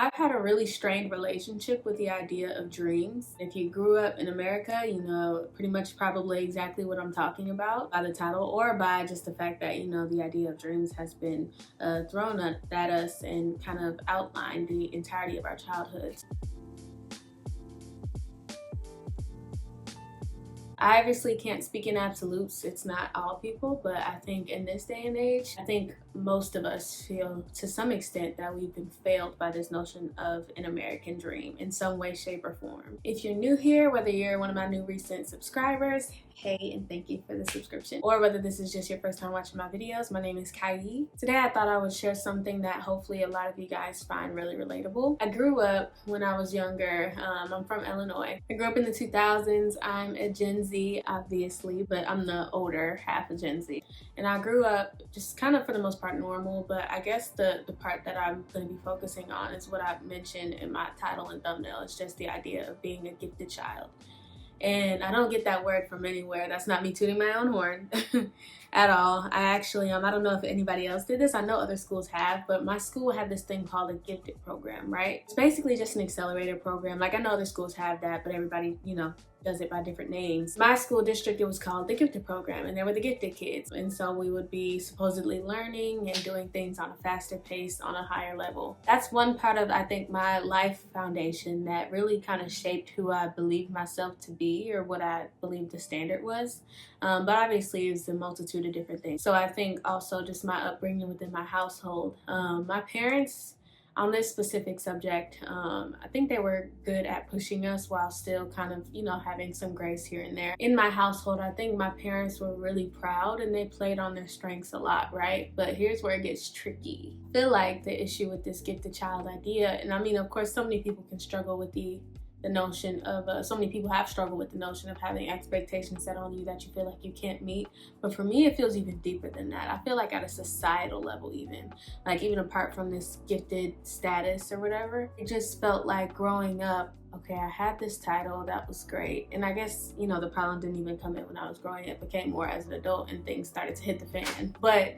I've had a really strained relationship with the idea of dreams. If you grew up in America, you know pretty much probably exactly what I'm talking about by the title or by just the fact that, the idea of dreams has been thrown at us and kind of outlined the entirety of our childhoods. I obviously can't speak in absolutes. It's not all people, but I think in this day and age, I think most of us feel to some extent that we've been failed by this notion of an American dream in some way, shape, or form. If you're new here, whether you're one of my new recent subscribers, hey, and thank you for the subscription, or whether this is just your first time watching my videos, my name is Kai. Today I thought I would share something that hopefully a lot of you guys find really relatable. I grew up when I was younger. I'm from Illinois. I grew up in the 2000s. I'm a Gen Z, obviously, but I'm the older half of Gen Z. And I grew up just kind of for the most part normal, but I guess the part that I'm going to be focusing on is what I've mentioned in my title and thumbnail. It's just the idea of being a gifted child. And I don't get that word from anywhere. That's not me tooting my own horn at all. I actually, I don't know if anybody else did this. I know other schools have, but my school had this thing called a gifted program, right? It's basically just an accelerator program. Like I know other schools have that, but everybody, does it by different names. My school district, it was called the gifted program, and they were the gifted kids. And so we would be supposedly learning and doing things on a faster pace, on a higher level. That's one part of, I think, my life foundation that really kind of shaped who I believed myself to be or what I believed the standard was. But obviously it's a multitude of different things. So I think also just my upbringing within my household. My parents, on this specific subject, I think they were good at pushing us while still kind of, having some grace here and there. In my household, I think my parents were really proud and they played on their strengths a lot, right? But here's where it gets tricky. I feel like the issue with this gifted child idea, and I mean, of course, so many people can struggle with the notion of, so many people have struggled with the notion of having expectations set on you that you feel like you can't meet. But for me, it feels even deeper than that. I feel like at a societal level, even apart from this gifted status or whatever, it just felt like growing up, okay, I had this title, that was great. And I guess, the problem didn't even come in when I was growing up. It became more as an adult and things started to hit the fan. But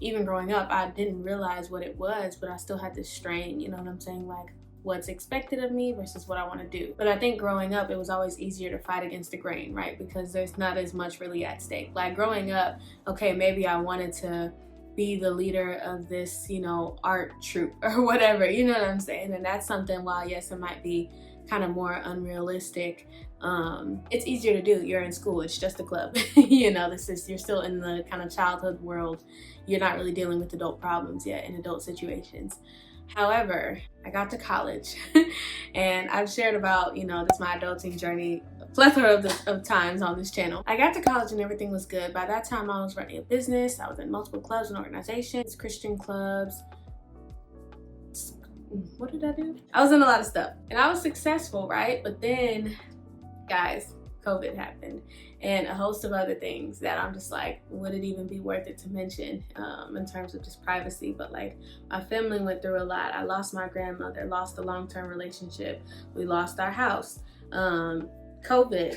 even growing up, I didn't realize what it was, but I still had this strain, you know what I'm saying? Like, what's expected of me versus what I want to do. But I think growing up, it was always easier to fight against the grain, right? Because there's not as much really at stake. Like growing up, okay, maybe I wanted to be the leader of this, art troupe or whatever, you know what I'm saying? And that's something, while yes, it might be kind of more unrealistic, it's easier to do. You're in school, it's just a club. You're still in the kind of childhood world. You're not really dealing with adult problems yet in adult situations. However, I got to college and I've shared about, this my adulting journey a plethora of times on this channel. I got to college and everything was good. By that time, I was running a business. I was in multiple clubs and organizations, Christian clubs. What did I do? I was in a lot of stuff and I was successful, right? But then, guys, COVID happened and a host of other things that I'm just like, would it even be worth it to mention in terms of just privacy? But like, my family went through a lot. I lost my grandmother, lost a long-term relationship. We lost our house. COVID,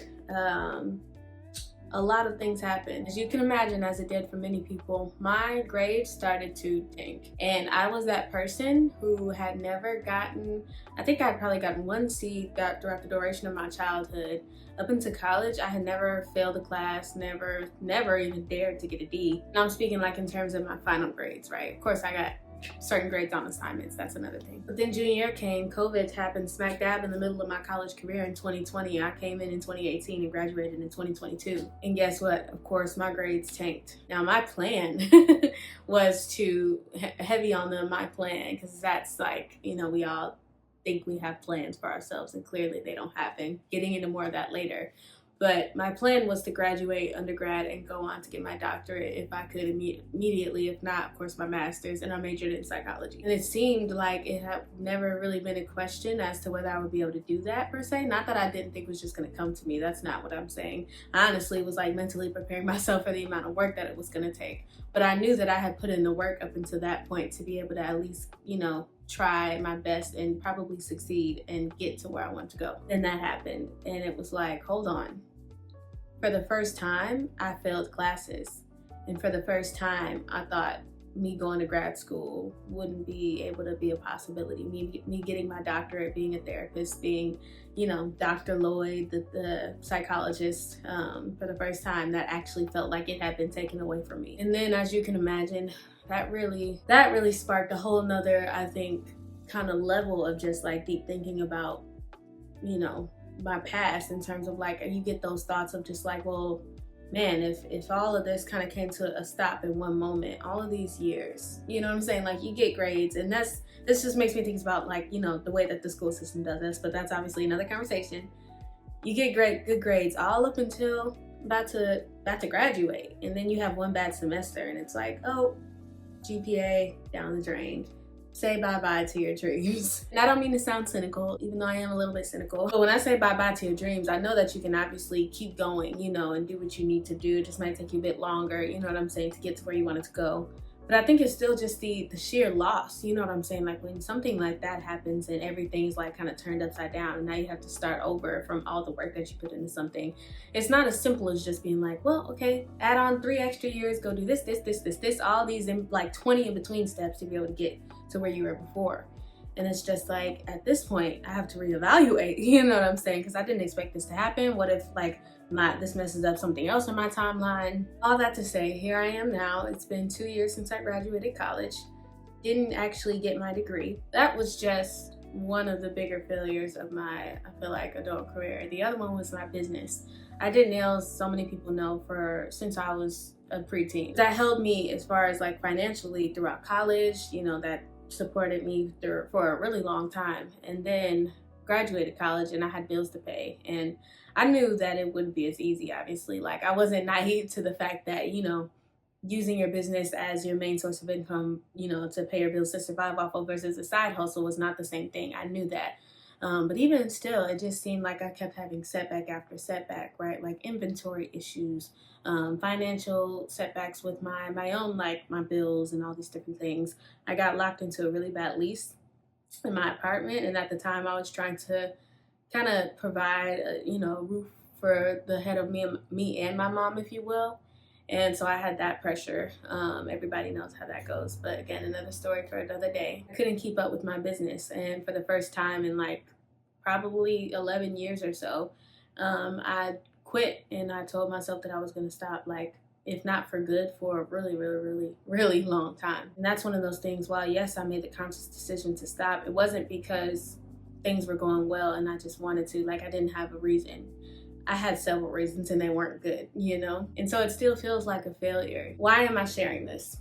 a lot of things happened. As you can imagine, as it did for many people, my grade started to tank. And I was that person who had never gotten, I think I'd probably gotten one C throughout the duration of my childhood. Up into college, I had never failed a class, never even dared to get a D. And I'm speaking like in terms of my final grades, right? Of course, I got certain grades on assignments, that's another thing. But then junior year came, COVID happened smack dab in the middle of my college career in 2020. I came in 2018 and graduated in 2022. And guess what? Of course, my grades tanked. Now my plan was to heavy on my plan, because that's like, we all think we have plans for ourselves and clearly they don't happen. Getting into more of that later. But my plan was to graduate undergrad and go on to get my doctorate if I could immediately, if not, of course, my master's, and I majored in psychology. And it seemed like it had never really been a question as to whether I would be able to do that per se. Not that I didn't think it was just gonna come to me, that's not what I'm saying. I honestly was like mentally preparing myself for the amount of work that it was gonna take. But I knew that I had put in the work up until that point to be able to at least, try my best and probably succeed and get to where I want to go. Then that happened and it was like, hold on. For the first time, I failed classes. And for the first time, I thought me going to grad school wouldn't be able to be a possibility. Me getting my doctorate, being a therapist, being, Dr. Lloyd, the psychologist, for the first time, that actually felt like it had been taken away from me. And then, as you can imagine, that really sparked a whole nother, I think, kind of level of just like deep thinking about, my past, in terms of like, you get those thoughts of just like, well, man, if all of this kind of came to a stop in one moment, all of these years, you know what I'm saying? Like, you get grades, and this just makes me think about like, the way that the school system does this, but that's obviously another conversation. You get good grades all up until about to graduate, and then you have one bad semester, and it's like, oh, GPA down the drain. Say bye-bye to your dreams. And I don't mean to sound cynical, even though I am a little bit cynical. But when I say bye-bye to your dreams, I know that you can obviously keep going, and do what you need to do. It just might take you a bit longer, you know what I'm saying, to get to where you wanted to go. But I think it's still just the sheer loss, you know what I'm saying? Like, when something like that happens and everything's like kind of turned upside down, and now you have to start over from all the work that you put into something. It's not as simple as just being like, well, okay, add on 3 extra years, go do this, all these in like 20 in between steps to be able to get to where you were before. And it's just like, at this point, I have to reevaluate, you know what I'm saying? Because I didn't expect this to happen. What if like this messes up something else in my timeline? All that to say, here I am now. It's been 2 years since I graduated college. Didn't actually get my degree. That was just one of the bigger failures of my, I feel like, adult career. The other one was my business. I did nails, so many people know, since I was a preteen. That held me as far as like financially throughout college, that supported me for a really long time. And then graduated college, and I had bills to pay, and I knew that it wouldn't be as easy, obviously. Like, I wasn't naive to the fact that, using your business as your main source of income, to pay your bills, to survive off of, versus a side hustle was not the same thing. I knew that. But even still, it just seemed like I kept having setback after setback, right? Like inventory issues, financial setbacks with my own, like my bills and all these different things. I got locked into a really bad lease in my apartment, and at the time I was trying to kind of provide a roof for the head of me and my mom, if you will. And so I had that pressure. Everybody knows how that goes, but again, another story for another day. I couldn't keep up with my business, and for the first time in like probably 11 years or so, I quit, and I told myself that I was going to stop, like, if not for good, for a really, really, really, really long time. And that's one of those things, while yes, I made the conscious decision to stop, it wasn't because things were going well and I just wanted to, like, I didn't have a reason. I had several reasons and they weren't good, And so it still feels like a failure. Why am I sharing this?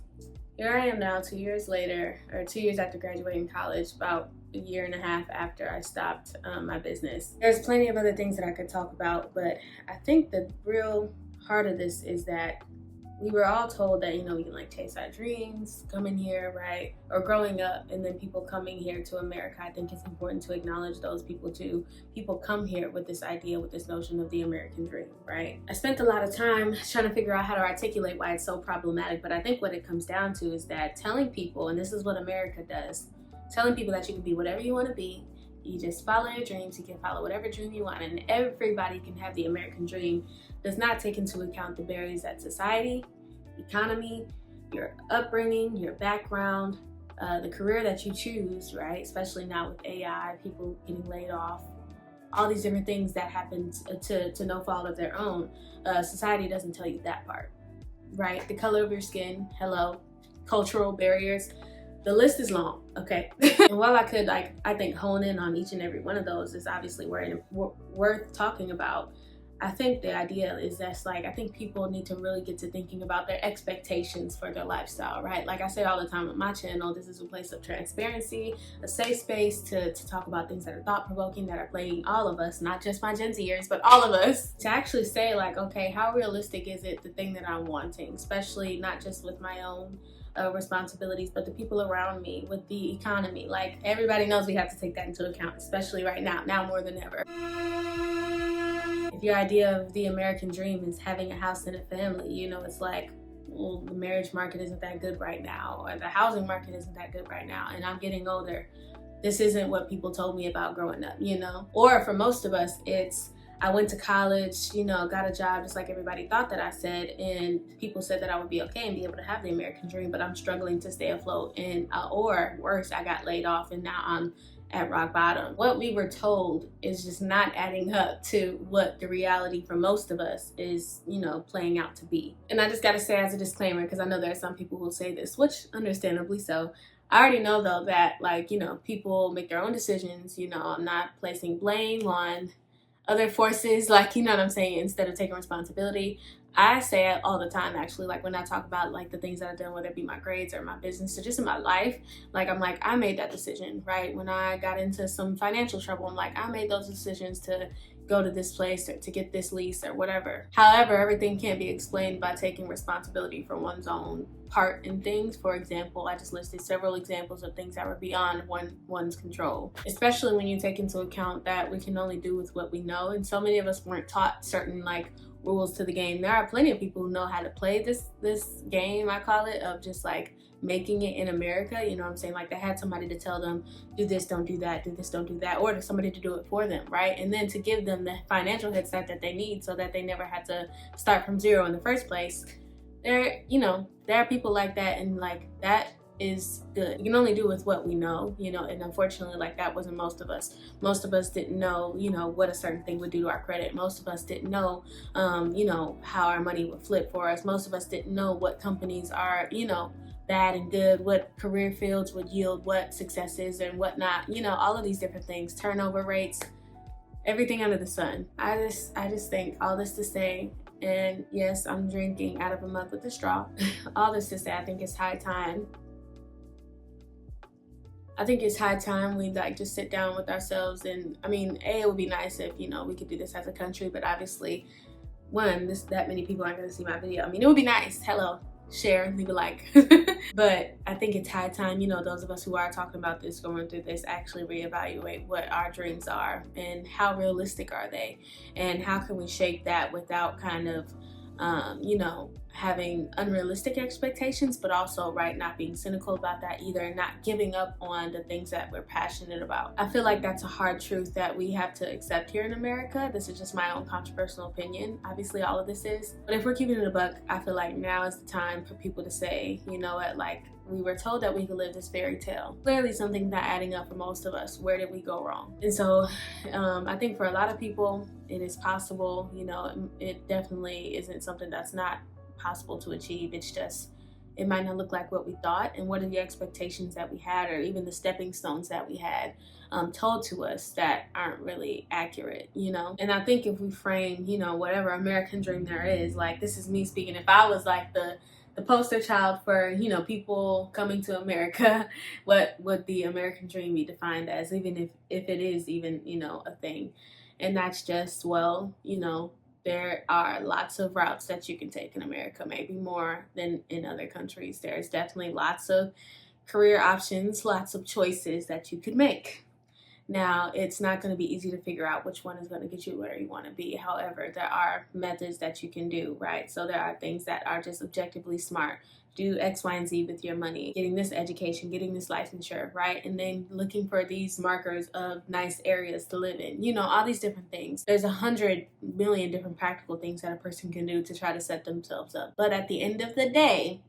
Here I am now, 2 years later, or 2 years after graduating college, about a year and a half after I stopped my business. There's plenty of other things that I could talk about, but I think the real heart of this is that we were all told that, we can like chase our dreams, come in here, right? Or growing up, and then people coming here to America, I think it's important to acknowledge those people too. People come here with this idea, with this notion of the American dream, right? I spent a lot of time trying to figure out how to articulate why it's so problematic, but I think what it comes down to is that telling people, and this is what America does, telling people that you can be whatever you want to be. You just follow your dreams, you can follow whatever dream you want, and everybody can have the American dream, does not take into account the barriers that society, economy, your upbringing, your background, the career that you choose, right? Especially now with AI, people getting laid off, all these different things that happen to no fault of their own. Society doesn't tell you that part, right? The color of your skin, hello, cultural barriers. The list is long, okay? And while I could, I think, hone in on each and every one of those is obviously worth talking about. I think the idea is that's like, I think people need to really get to thinking about their expectations for their lifestyle, right? Like I say all the time on my channel, this is a place of transparency, a safe space to talk about things that are thought-provoking, that are plaguing all of us, not just my Gen Zers, but all of us. To actually say like, okay, how realistic is it, the thing that I'm wanting, especially not just with my own responsibilities, but the people around me, with the economy. Like, everybody knows we have to take that into account, especially right now more than ever. If your idea of the American dream is having a house and a family, it's like, well, the marriage market isn't that good right now, or the housing market isn't that good right now, and I'm getting older. This isn't what people told me about growing up, Or for most of us, it's, I went to college, you know, got a job just like everybody thought that I said, and people said that I would be okay and be able to have the American dream, but I'm struggling to stay afloat. And or worse, I got laid off and now I'm at rock bottom. What we were told is just not adding up to what the reality for most of us is, you know, playing out to be. And I just gotta say as a disclaimer, because I know there are some people who say this, which understandably so, I already know though that, like, you know, people make their own decisions. You know, I'm not placing blame on other forces, like, you know what I'm saying, instead of taking responsibility. I say it all the time, actually, like when I talk about like the things that I've done, whether it be my grades or my business or just in my life, like I'm like, I made that decision, right? When I got into some financial trouble, I'm like, I made those decisions to go to this place or to get this lease or whatever. However, everything can't be explained by taking responsibility for one's own part in things. For example, I just listed several examples of things that were beyond one's control, especially when you take into account that we can only do with what we know. And so many of us weren't taught certain like rules to the game. There are plenty of people who know how to play this game, I call it, of just like making it in America. You know what I'm saying? Like they had somebody to tell them, do this, don't do that, do this, don't do that, or to somebody to do it for them, right? And then to give them the financial head start that they need so that they never had to start from zero in the first place. There, you know, there are people like that, and like that is good. You can only do with what we know, you know, and unfortunately, like that wasn't most of us. Most of us didn't know, you know, what a certain thing would do to our credit. Most of us didn't know, you know, how our money would flip for us. Most of us didn't know what companies are, you know, bad and good, what career fields would yield what successes and whatnot, you know, all of these different things, turnover rates, everything under the sun. I just think all this to say, and yes, I'm drinking out of a mug with a straw. All this to say, I think it's high time. I think it's high time we like just sit down with ourselves. And I mean, it would be nice if, you know, we could do this as a country, but obviously, one, that many people aren't gonna see my video. I mean, it would be nice. Hello, share, leave a like. But I think it's high time, you know, those of us who are talking about this, going through this, actually reevaluate what our dreams are and how realistic are they, and how can we shape that without kind of you know, having unrealistic expectations, but also, right, not being cynical about that either, and not giving up on the things that we're passionate about. I feel like that's a hard truth that we have to accept here in America. This is just my own controversial opinion. Obviously, all of this is. But if we're keeping it a buck, I feel like now is the time for people to say, you know what, like, we were told that we could live this fairy tale. Clearly something's not adding up for most of us. Where did we go wrong? And so I think for a lot of people, it is possible. You know, it definitely isn't something that's not possible to achieve. It's just, it might not look like what we thought, and what are the expectations that we had, or even the stepping stones that we had told to us that aren't really accurate, you know? And I think if we frame, you know, whatever American dream there is, like, this is me speaking, if I was like the poster child for, you know, people coming to America, what would the American dream be defined as, even if it is even, you know, a thing? And that's just, well, you know, there are lots of routes that you can take in America, maybe more than in other countries. There's definitely lots of career options, lots of choices that you could make. Now, it's not going to be easy to figure out which one is going to get you where you want to be. However, there are methods that you can do, right? So there are things that are just objectively smart. Do X, Y, and Z with your money, getting this education, getting this licensure, right? And then looking for these markers of nice areas to live in, you know, all these different things. There's 100 million different practical things that a person can do to try to set themselves up. But at the end of the day,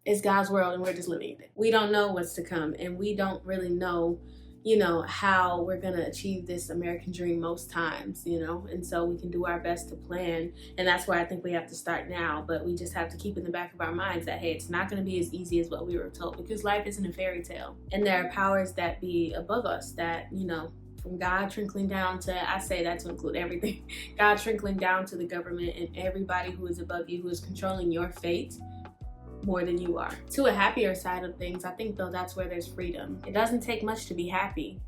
it's God's world and we're just living in it. We don't know what's to come, and we don't really know, you know, how we're gonna achieve this American dream most times, you know, and so we can do our best to plan. And that's why I think we have to start now, but we just have to keep in the back of our minds that, hey, it's not gonna be as easy as what we were told, because life isn't a fairy tale. And there are powers that be above us that, you know, from God trickling down to, I say that to include everything, God trickling down to the government and everybody who is above you, who is controlling your fate more than you are. To a happier side of things, I think though that's where there's freedom. It doesn't take much to be happy.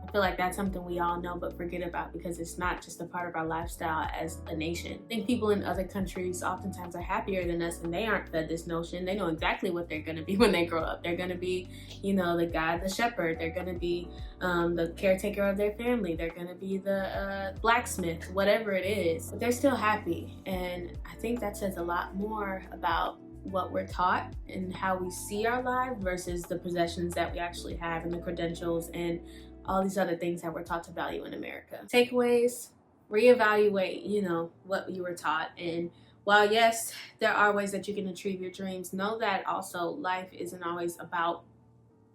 I feel like that's something we all know but forget about, because it's not just a part of our lifestyle as a nation. I think people in other countries oftentimes are happier than us, and they aren't fed this notion. They know exactly what they're gonna be when they grow up. They're gonna be, you know, the guide, the shepherd. They're gonna be the caretaker of their family. They're gonna be the blacksmith, whatever it is. But they're still happy, and I think that says a lot more about what we're taught and how we see our life versus the possessions that we actually have and the credentials and all these other things that we're taught to value in America. Takeaways: reevaluate, you know, what you were taught. And while yes, there are ways that you can achieve your dreams, know that also life isn't always about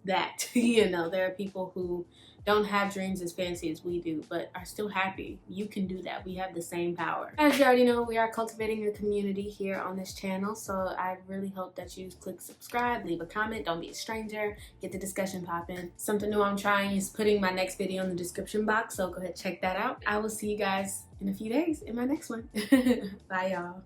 that. You know, there are people who don't have dreams as fancy as we do, but are still happy. You can do that. We have the same power. As you already know, we are cultivating a community here on this channel, so I really hope that you click subscribe, leave a comment, don't be a stranger, get the discussion popping. Something new I'm trying is putting my next video in the description box, so go ahead, check that out. I will see you guys in a few days in my next one. Bye, y'all.